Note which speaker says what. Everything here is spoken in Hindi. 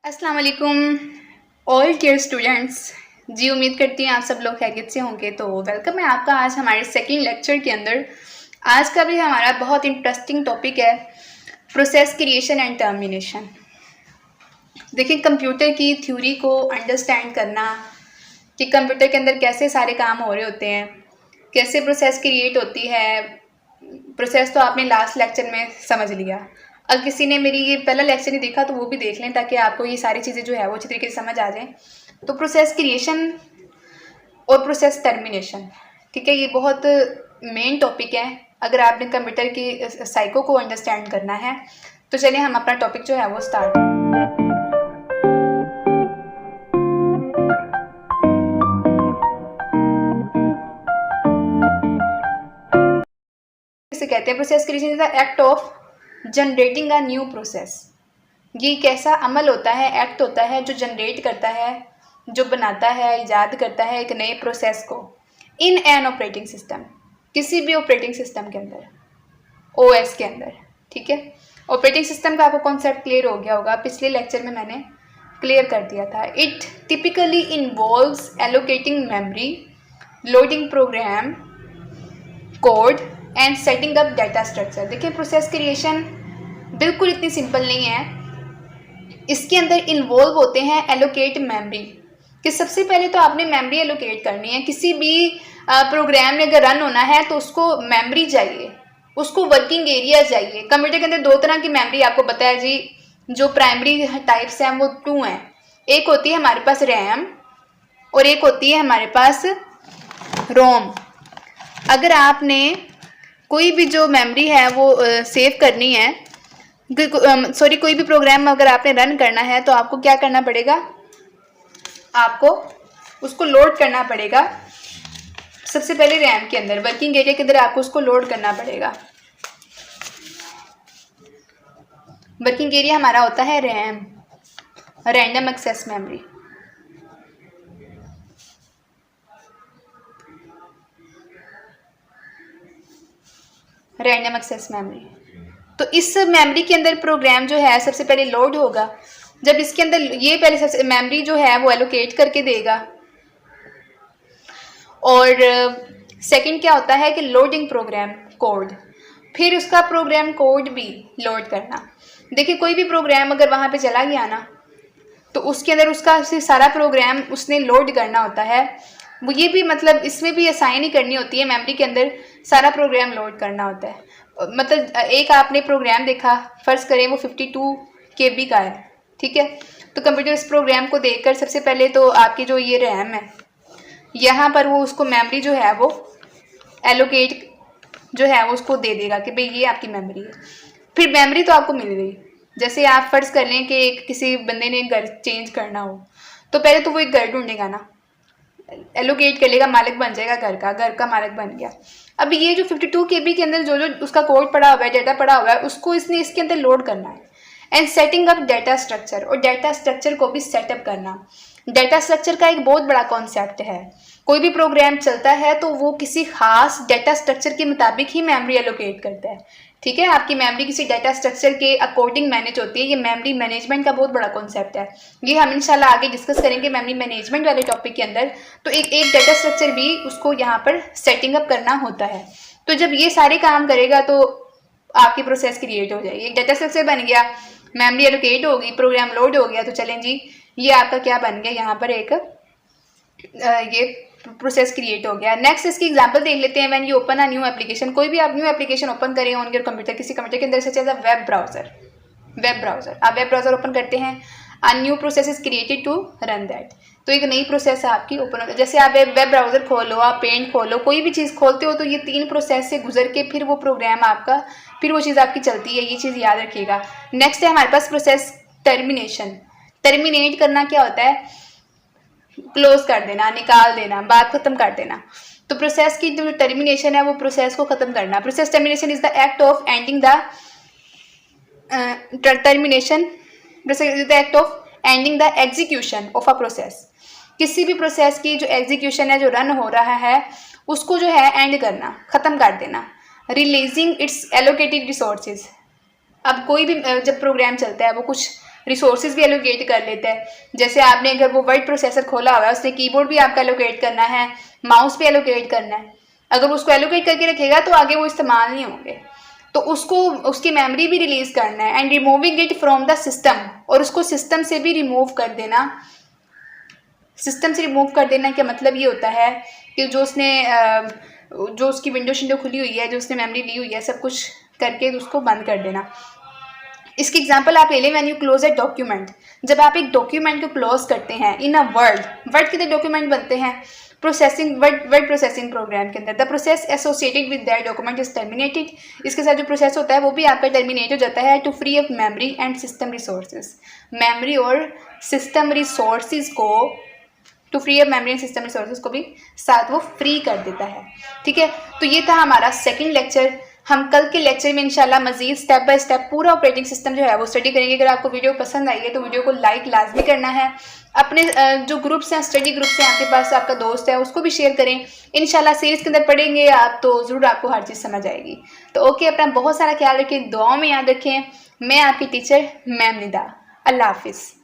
Speaker 1: अस्सलाम वालेकुम ऑल डियर स्टूडेंट्स। जी उम्मीद करती हूँ आप सब लोग खैरियत से होंगे। तो वेलकम है आपका आज हमारे सेकंड लेक्चर के अंदर। आज का भी हमारा बहुत इंटरेस्टिंग टॉपिक है प्रोसेस क्रिएशन एंड टर्मिनेशन। देखिए, कंप्यूटर की थ्योरी को अंडरस्टैंड करना कि कंप्यूटर के अंदर कैसे सारे काम हो रहे होते हैं, कैसे प्रोसेस क्रिएट होती है। प्रोसेस तो आपने लास्ट लेक्चर में समझ लिया। अगर किसी ने मेरी ये पहला लेक्चर नहीं देखा तो वो भी देख लें ताकि आपको ये सारी चीज़ें जो है वो अच्छी तरीके से समझ आ जाएं। तो प्रोसेस क्रिएशन और प्रोसेस टर्मिनेशन, ठीक है, ये बहुत मेन टॉपिक है अगर आपने कंप्यूटर की साइको को अंडरस्टैंड करना है। तो चलिए हम अपना टॉपिक जो है वो स्टार्ट। इसे कहते हैं process creation is the act of generating a new process. ये एक ऐसा अमल होता है, एक्ट होता है जो जनरेट करता है, जो बनाता है, ईजाद करता है एक नए प्रोसेस को इन एन ऑपरेटिंग सिस्टम, किसी भी ऑपरेटिंग सिस्टम के अंदर, ओएस के अंदर। ठीक है, ऑपरेटिंग सिस्टम का आपको कॉन्सेप्ट क्लियर हो गया होगा, पिछले लेक्चर में मैंने क्लियर कर दिया था। It typically involves allocating memory, loading program code and setting up data structure. देखिए, प्रोसेस क्रिएशन बिल्कुल इतनी सिंपल नहीं है। इसके अंदर इन्वॉल्व होते हैं एलोकेट मेमोरी, कि सबसे पहले तो आपने मेमोरी एलोकेट करनी है। किसी भी प्रोग्राम में अगर रन होना है तो उसको मेमोरी चाहिए, उसको वर्किंग एरिया चाहिए। कंप्यूटर के अंदर दो तरह की मेमोरी आपको पता है जी, जो प्राइमरी टाइप्स हैं वो 2 हैं। एक होती है हमारे पास रैम और एक होती है हमारे पास रोम। अगर आपने कोई भी जो मेमोरी है वो सेव करनी है, कोई भी प्रोग्राम अगर आपने रन करना है तो आपको क्या करना पड़ेगा, आपको उसको लोड करना पड़ेगा। सबसे पहले रैम के अंदर, वर्किंग एरिया के अंदर आपको उसको लोड करना पड़ेगा। वर्किंग एरिया हमारा होता है RAM, random access memory. Random access memory, तो इस मेमोरी के अंदर प्रोग्राम जो है सबसे पहले लोड होगा। जब इसके अंदर ये पहले सबसे मेमोरी जो है वो एलोकेट करके देगा। और सेकंड क्या होता है कि लोडिंग प्रोग्राम कोड, फिर उसका प्रोग्राम कोड भी लोड करना। देखिए, कोई भी प्रोग्राम अगर वहाँ पे चला गया ना तो उसके अंदर उसका सारा प्रोग्राम उसने लोड करना होता है। वो ये भी मतलब इसमें भी असाइन ही करनी होती है, मेमोरी के अंदर सारा प्रोग्राम लोड करना होता है। मतलब एक आपने प्रोग्राम देखा, फर्ज करें वो 52 KB का है, ठीक है। तो कंप्यूटर इस प्रोग्राम को देखकर सबसे पहले तो आपकी जो ये रैम है यहाँ पर वो उसको मेमोरी जो है वो एलोकेट जो है वो उसको दे देगा कि भाई ये आपकी मेमोरी है। फिर मेमोरी तो आपको मिल गई। जैसे आप फर्ज कर लें कि किसी बंदे ने घर चेंज करना हो तो पहले तो वो एक घर ढूंढेगा ना, एलोकेट कर लेगा, मालिक बन जाएगा घर का मालिक बन गया। अब ये जो 52 KB के अंदर जो जो उसका कोड पड़ा हुआ है, डाटा पड़ा हुआ है, उसको इसने इसके अंदर लोड करना है। And setting up data structure, और डाटा स्ट्रक्चर को भी सेटअप करना। डाटा स्ट्रक्चर का एक बहुत बड़ा कॉन्सेप्ट है। कोई भी प्रोग्राम चलता है तो वो किसी खास डाटा स्ट्रक्चर के मुताबिक ही मेमोरी एलोकेट करता है, ठीक है। आपकी मेमोरी किसी डाटा स्ट्रक्चर के अकॉर्डिंग मैनेज होती है। ये मेमोरी मैनेजमेंट का बहुत बड़ा कॉन्सेप्ट है। ये हम इंशाल्लाह आगे डिस्कस करेंगे मेमोरी मैनेजमेंट वाले टॉपिक के अंदर। तो एक डाटा स्ट्रक्चर भी उसको यहाँ पर सेटिंग अप करना होता है। तो जब ये सारे काम करेगा तो आपकी प्रोसेस क्रिएट हो जाएगी। एक डाटा स्ट्रक्चर बन गया, मेमोरी एलोकेट होगी, प्रोग्राम लोड हो गया, तो चलें जी ये आपका क्या बन गया, यहाँ पर एक ये प्रोसेस क्रिएट हो गया। नेक्स्ट इसकी एग्जांपल देख लेते हैं। When you open a new application, कोई भी आप न्यू एप्लीकेशन ओपन करें ऑन योर कंप्यूटर, किसी कंप्यूटर के अंदर, such as a web browser. आप वेब ब्राउजर ओपन करते हैं, a new process is created to run that. तो एक नई प्रोसेस आपकी ओपन हो, जैसे आप वेब ब्राउजर खोलो, आप पेंट खोलो, कोई भी चीज़ खोलते हो तो ये 3 प्रोसेस से गुजर के फिर वो प्रोग्राम आपका, फिर वो चीज़ आपकी चलती है। ये चीज़ याद रखिएगा। नेक्स्ट है हमारे पास प्रोसेस टर्मिनेशन। टर्मिनेट करना क्या होता है, क्लोज कर देना, निकाल देना, बात खत्म कर देना। तो प्रोसेस की जो टर्मिनेशन है वो प्रोसेस को खत्म करना। Process termination is the act of ending the termination, the act of ending the execution of a process. किसी भी प्रोसेस की जो एग्जीक्यूशन है, जो रन हो रहा है, उसको जो है एंड करना, खत्म कर देना। Releasing it's allocated resources. अब कोई भी जब प्रोग्राम चलता है वो कुछ रिसोर्सेज भी एलोकेट कर लेता है। जैसे आपने अगर वो वर्ड प्रोसेसर खोला हुआ है, उसने कीबोर्ड भी आपका एलोकेट करना है, माउस भी एलोकेट करना है। अगर वो उसको एलोकेट करके रखेगा तो आगे वो इस्तेमाल नहीं होंगे। तो उसको उसकी मेमोरी भी रिलीज़ करना है and removing it from the system, और उसको सिस्टम से भी रिमूव कर देना। सिस्टम से रिमूव कर देना का मतलब ये होता है कि जो उसकी विंडो शिंडो खुली हुई है, जो उसने मेमोरी ली हुई है, सब कुछ करके उसको बंद कर देना। इसकी एग्जांपल आप ले लें, when you close a document, जब आप एक डॉक्यूमेंट को क्लोज करते हैं इन अ वर्ड कितने डॉक्यूमेंट बनते हैं प्रोसेसिंग वर्ड प्रोसेसिंग प्रोग्राम के अंदर, the process associated with that document is terminated. इसके साथ जो प्रोसेस होता है वो भी आपका टर्मिनेट हो जाता है to free up memory and system resources, memory और सिस्टम रिसोर्सेज को, to free up memory and system resources को भी साथ वो फ्री कर देता है। ठीक है, तो ये था हमारा सेकंड लेक्चर। हम कल के लेक्चर में इंशाल्लाह मजीद स्टेप बाय स्टेप पूरा ऑपरेटिंग सिस्टम जो है वो स्टडी करेंगे। अगर आपको वीडियो पसंद आई है तो वीडियो को लाइक लाजमी करना है। अपने जो ग्रुप्स हैं, स्टडी ग्रुप्स हैं आपके पास, आपका दोस्त है, उसको भी शेयर करें। इंशाल्लाह सीरीज़ के अंदर पढ़ेंगे आप तो ज़रूर आपको हर चीज़ समझ आएगी। तो ओके, अपना बहुत सारा ख्याल रखें, दुआओं में याद रखें। मैं आपकी टीचर मैम निदा। अल्लाह हाफिज़।